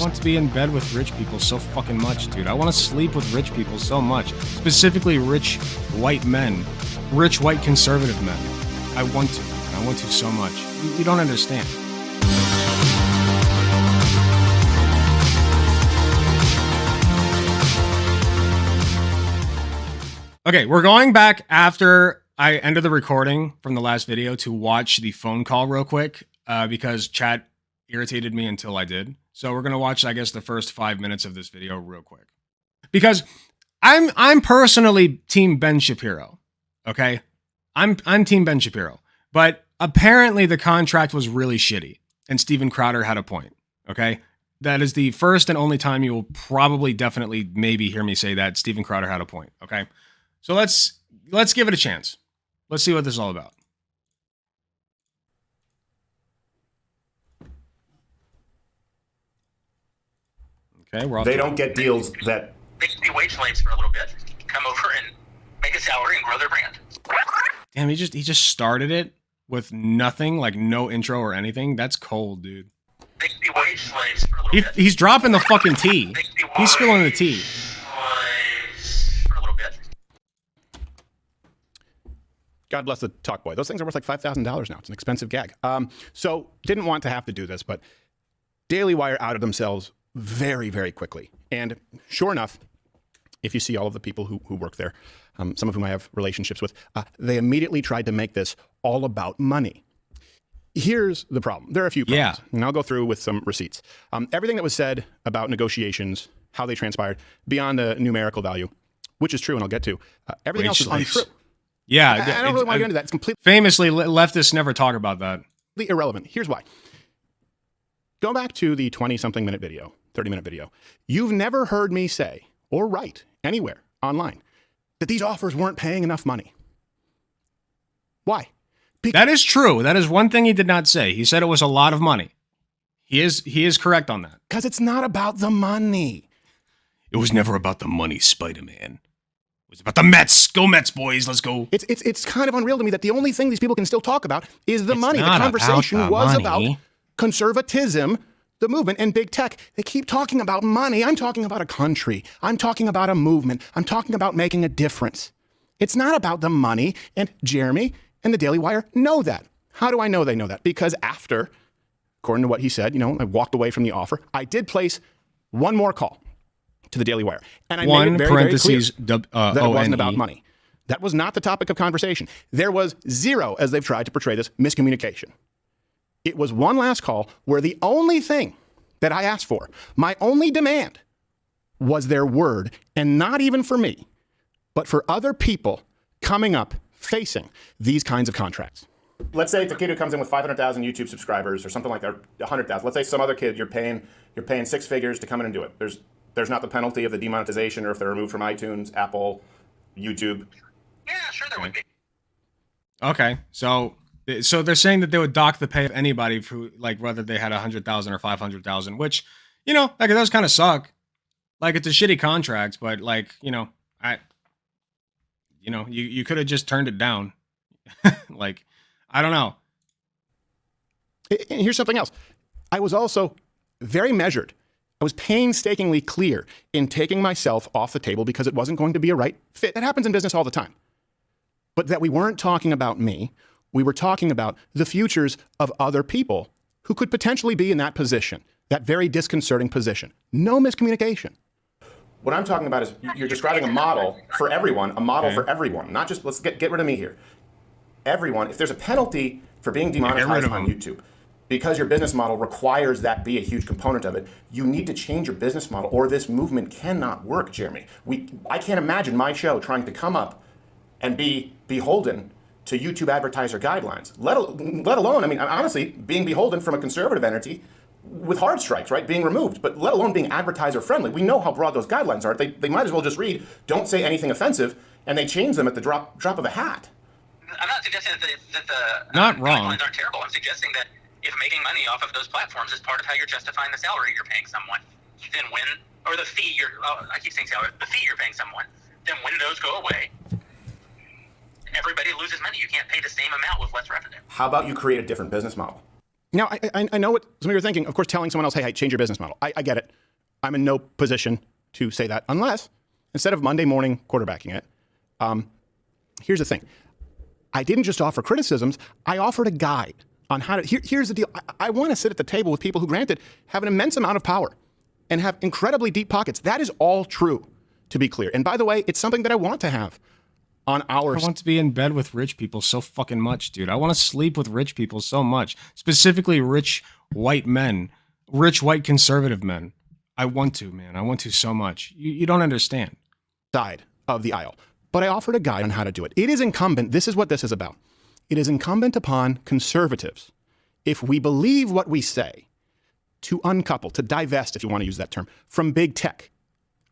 want to be in bed with rich people so fucking much, dude. I want to sleep with rich people so much. Specifically rich white men. Rich white conservative men. I want to. I want to so much. You don't understand. Okay, we're going back after I ended the recording from the last video to watch the phone call real quick because chat irritated me until I did. So we're going to watch, I guess, the first 5 minutes of this video real quick. Because I'm personally Team Ben Shapiro, okay? I'm Team Ben Shapiro. But apparently the contract was really shitty and Steven Crowder had a point, okay? That is the first and only time you will probably definitely maybe hear me say that Steven Crowder had a point, okay? So let's give it a chance. Let's see what this is all about. Okay, they don't get deals that they can be wage slaves for a little bit, come over and make a salary and grow their brand. Damn, he just started it with nothing, like no intro or anything. That's cold, dude. They can be wage slaves for a little bit. He's dropping the fucking tea. He's spilling the tea. For a little bit. God bless the talk boy. Those things are worth like $5,000 now. It's an expensive gag. So didn't want to have to do this, but Daily Wire outed themselves very, very quickly. And sure enough, if you see all of the people who work there, some of whom I have relationships with, they immediately tried to make this all about money. Here's the problem. There are a few problems. Yeah. And I'll go through with some receipts. Everything that was said about negotiations, how they transpired, beyond a numerical value, which is true and I'll get to, everything else is untrue. Yeah, I don't really want to get into that. It's completely... Famously, leftists never talk about that. Irrelevant. Here's why. Go back to the 20-something minute video, 30-minute video. You've never heard me say, or write anywhere online, that these offers weren't paying enough money. Why? Because that is true. That is one thing he did not say. He said it was a lot of money. He is correct on that. Because it's not about the money. It was never about the money, Spider-Man. It was about the Mets. Go Mets, boys. Let's go. It's kind of unreal to me that the only thing these people can still talk about is the money. The conversation was about conservatism, the movement, and big tech. They keep talking about money. I'm talking about a country. I'm talking about a movement. I'm talking about making a difference. It's not about the money. And Jeremy and the Daily Wire know that. How do I know they know that? Because after, according to what he said, I walked away from the offer. I did place one more call to the Daily Wire. And I made it very, very clear that it wasn't about money. That was not the topic of conversation. There was zero, as they've tried to portray this, miscommunication. It was one last call where the only thing that I asked for, my only demand, was their word, and not even for me, but for other people coming up facing these kinds of contracts. Let's say it's a kid who comes in with 500,000 YouTube subscribers or something like that, 100,000. Let's say some other kid you're paying 6 figures to come in and do it. There's not the penalty of the demonetization or if they're removed from iTunes, Apple, YouTube. Yeah, sure there would be. Okay, so they're saying that they would dock the pay of anybody who, like, whether they had 100,000 or 500,000, which, like, it does kind of suck. Like, it's a shitty contract, but, like, you could have just turned it down. Like, I don't know. And here's something else. I was also very measured. I was painstakingly clear in taking myself off the table because it wasn't going to be a right fit. That happens in business all the time. But that we weren't talking about me. We were talking about the futures of other people who could potentially be in that position, that very disconcerting position. No miscommunication. What I'm talking about is you're describing a model for everyone, for everyone, not just, let's get rid of me here. Everyone, if there's a penalty for being demonetized on YouTube, because your business model requires that be a huge component of it, you need to change your business model or this movement cannot work, Jeremy. I can't imagine my show trying to come up and be beholden to YouTube advertiser guidelines, let alone, honestly, being beholden from a conservative entity with hard strikes, right, being removed, but let alone being advertiser friendly. We know how broad those guidelines are. They might as well just read, don't say anything offensive, and they change them at the drop of a hat. I'm not suggesting that the not wrong. guidelines aren't terrible. I'm suggesting that if making money off of those platforms is part of how you're justifying the salary you're paying someone, then or the fee I keep saying salary, the fee you're paying someone, then when those go away, everybody loses money. You can't pay the same amount with less revenue. How about you create a different business model? Now, I know what some of you are thinking. Of course, telling someone else, hey, change your business model. I get it. I'm in no position to say that unless, instead of Monday morning quarterbacking it, here's the thing. I didn't just offer criticisms. I offered a guide on how to, here's the deal. I want to sit at the table with people who, granted, have an immense amount of power and have incredibly deep pockets. That is all true, to be clear. And by the way, it's something that I want to have on our... I want to be in bed with rich people so fucking much, dude. I want to sleep with rich people so much. Specifically rich white men. Rich white conservative men. I want to, man. I want to so much. You don't understand. Side of the aisle. But I offered a guide on how to do it. It is incumbent, this is what this is about. It is incumbent upon conservatives, if we believe what we say, to uncouple, to divest, if you want to use that term, from big tech.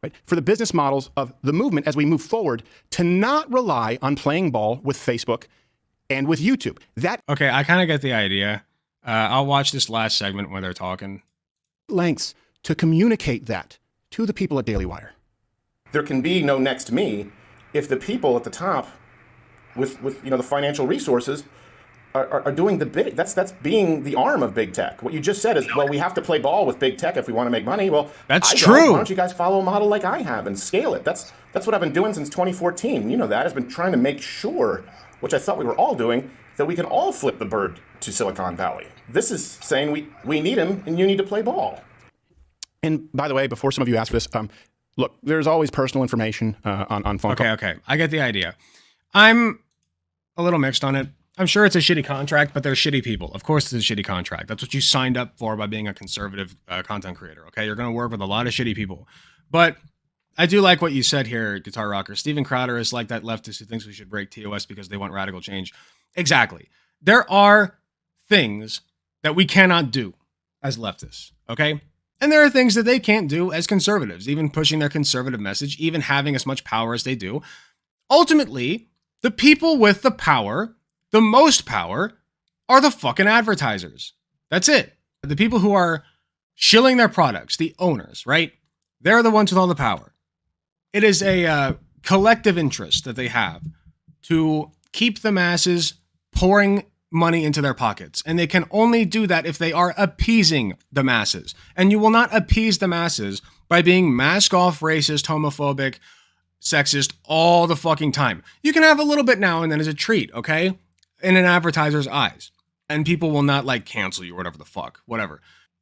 Right? For the business models of the movement as we move forward, to not rely on playing ball with Facebook and with YouTube. Okay, I kind of get the idea. I'll watch this last segment where they're talking. Lengths to communicate that to the people at Daily Wire. There can be no next me if the people at the top with the financial resources are doing the big. That's being the arm of big tech. What you just said is, well, we have to play ball with big tech if we want to make money. Well, that's true. Why don't you guys follow a model like I have and scale it? That's what I've been doing since 2014. You know that. I've been trying to make sure, which I thought we were all doing, that we can all flip the bird to Silicon Valley. This is saying we need him and you need to play ball. And by the way, before some of you ask this, look, there's always personal information on phone calls. Okay. I get the idea. I'm a little mixed on it. I'm sure it's a shitty contract, but they're shitty people. Of course it's a shitty contract. That's what you signed up for by being a conservative content creator, okay? You're going to work with a lot of shitty people. But I do like what you said here, Guitar Rocker. Steven Crowder is like that leftist who thinks we should break TOS because they want radical change. Exactly. There are things that we cannot do as leftists, okay? And there are things that they can't do as conservatives, even pushing their conservative message, even having as much power as they do. Ultimately, the people with the power, the most power, are the fucking advertisers. That's it. The people who are shilling their products, the owners, right? They're the ones with all the power. It is a collective interest that they have to keep the masses pouring money into their pockets. And they can only do that if they are appeasing the masses. And you will not appease the masses by being mask off, racist, homophobic, sexist all the fucking time. You can have a little bit now and then as a treat, okay? In an advertiser's eyes. And people will not like cancel you or whatever the fuck. Whatever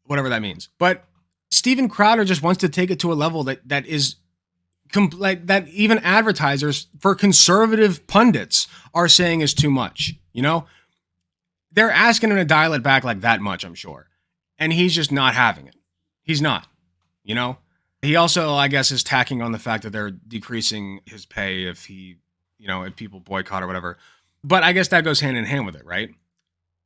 that means. But Steven Crowder just wants to take it to a level that is like that even advertisers for conservative pundits are saying is too much, you know? They're asking him to dial it back like that much, I'm sure. And he's just not having it. He's not, you know? He also, I guess, is tacking on the fact that they're decreasing his pay if he, you know, if people boycott or whatever. But I guess that goes hand in hand with it, right?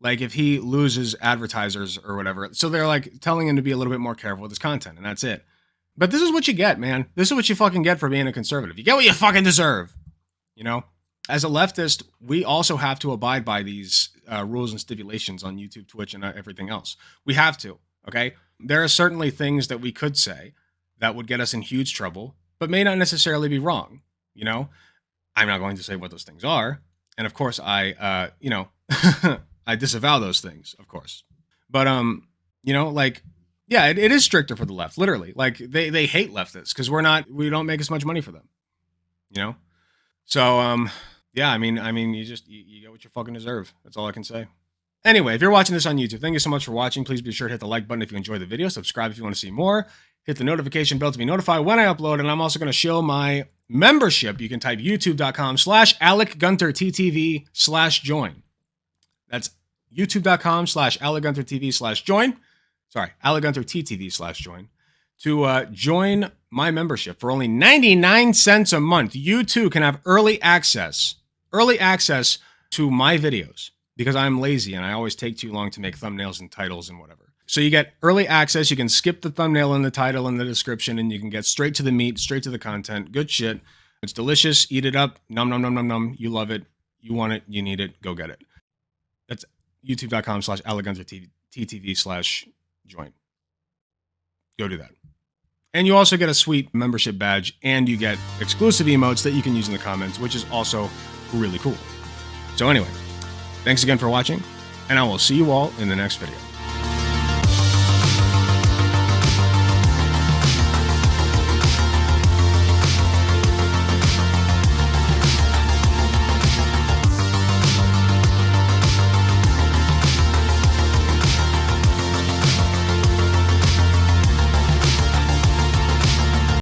Like if he loses advertisers or whatever. So they're like telling him to be a little bit more careful with his content, and that's it. But this is what you get, man. This is what you fucking get for being a conservative. You get what you fucking deserve, you know? As a leftist, we also have to abide by these rules and stipulations on YouTube, Twitch, and everything else. We have to, okay? There are certainly things that we could say that would get us in huge trouble, but may not necessarily be wrong, you know? I'm not going to say what those things are. And of course, I disavow those things, of course. But, you know, like, yeah, it is stricter for the left, literally. Like, they hate leftists because we don't make as much money for them, you know? So, yeah, I mean, you get what you fucking deserve. That's all I can say. Anyway, if you're watching this on YouTube, thank you so much for watching. Please be sure to hit the like button if you enjoyed the video. Subscribe if you want to see more. Hit the notification bell to be notified when I upload. And I'm also going to show my membership. You can type youtube.com/AlecGunterTTV/join. That's youtube.com/AlecGunterTV/join. Sorry, AlecGunterTTV/join. To join my membership for only 99 cents a month. You too can have early access to my videos because I'm lazy and I always take too long to make thumbnails and titles and whatever. So you get early access. You can skip the thumbnail and the title and the description and you can get straight to the meat, straight to the content. Good shit. It's delicious. Eat it up. Nom, nom, nom, nom, nom. You love it. You want it. You need it. Go get it. That's youtube.com/AlecGunterTTV/join. Go do that. And you also get a sweet membership badge and you get exclusive emotes that you can use in the comments, which is also really cool. So anyway, thanks again for watching and I will see you all in the next video.